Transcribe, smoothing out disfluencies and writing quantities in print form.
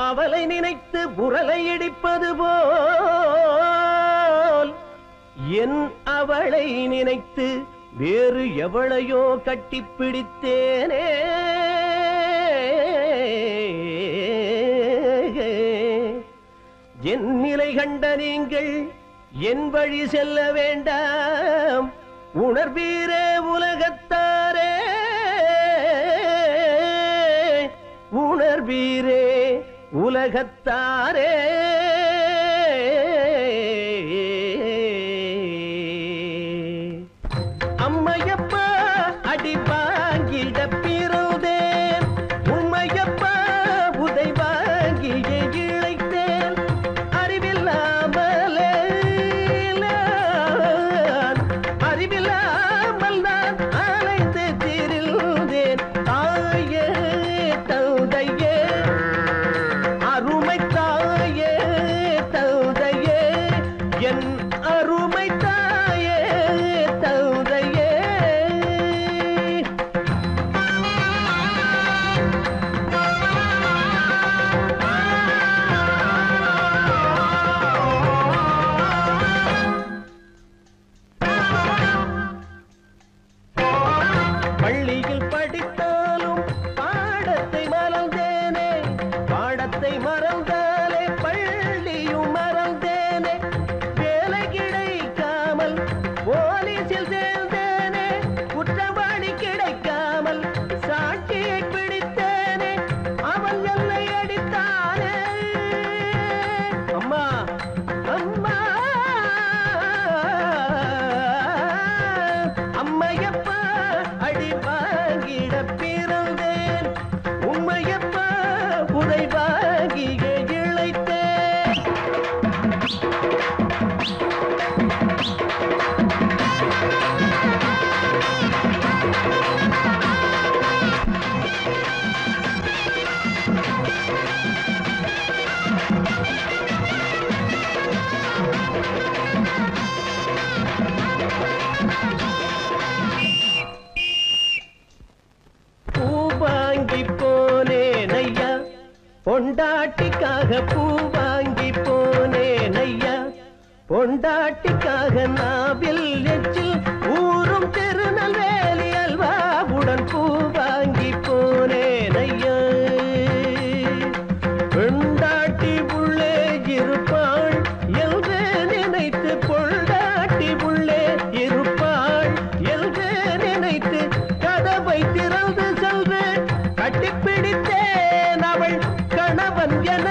அவளை நினைத்து புரலை இடிப்பது போல் என் அவளை நினைத்து வேறு எவளையோ கட்டிப்பிடித்தேனே. என் நிலை கண்ட நீங்கள் என் வழி செல்ல வேண்டாம். உணர்வீரே உலகத்தாரே, உணர்வீரே உலகத்தாரே. அம்மையப்பா அடி வாங்கிட பிறந்தேன், உம்மையப்பா உதை வாங்கிய இழைத்தேன். அறிவில்லாமல் நான் அலைந்து திரிந்தேன். தாயே தந்தையே, அருமை தாயே தந்தையே, என் அருமை தாயே தந்தையே. பள்ளியில் படித்தாலும் பாடத்தை மறந்தேனே, பாடத்தை மறந்தாலே பள்ளியும் மறந்தேனே. வேலை கிடைக்காமல் போலீசில் சேர்ந்தேனே, குற்றவாளி கிடைக்காமல் சாட்சியை பிடித்தேனே. அவன் என்னை அடித்தானே. அம்மா அம்மா, அம்மையப்பா அடி வாங்கிட பிறந்தேன், உம்மையப்பா உதை வாங்கிய இழைத்தேன். பூ வாங்கி போனேன் ஐயா, பொண்டாட்டிக்காக பூ வாங்கி போனேன் ஐயா. பொண்டாட்டிக்காக நாவில் எச்சில் ஊரும் திருநெல்வேலி அல்வாவுடன் பூ வாங்கி போனேன் ஐயா. பெண்டாட்டி உள்ளே இருப்பாள் என்று நினைத்து, பொண்டாட்டி உள்ளே இருப்பாள் என்று நினைத்து கதவை திறந்து சென்று கட்டிப்பிடித்தேன் அவள் கணவன் என.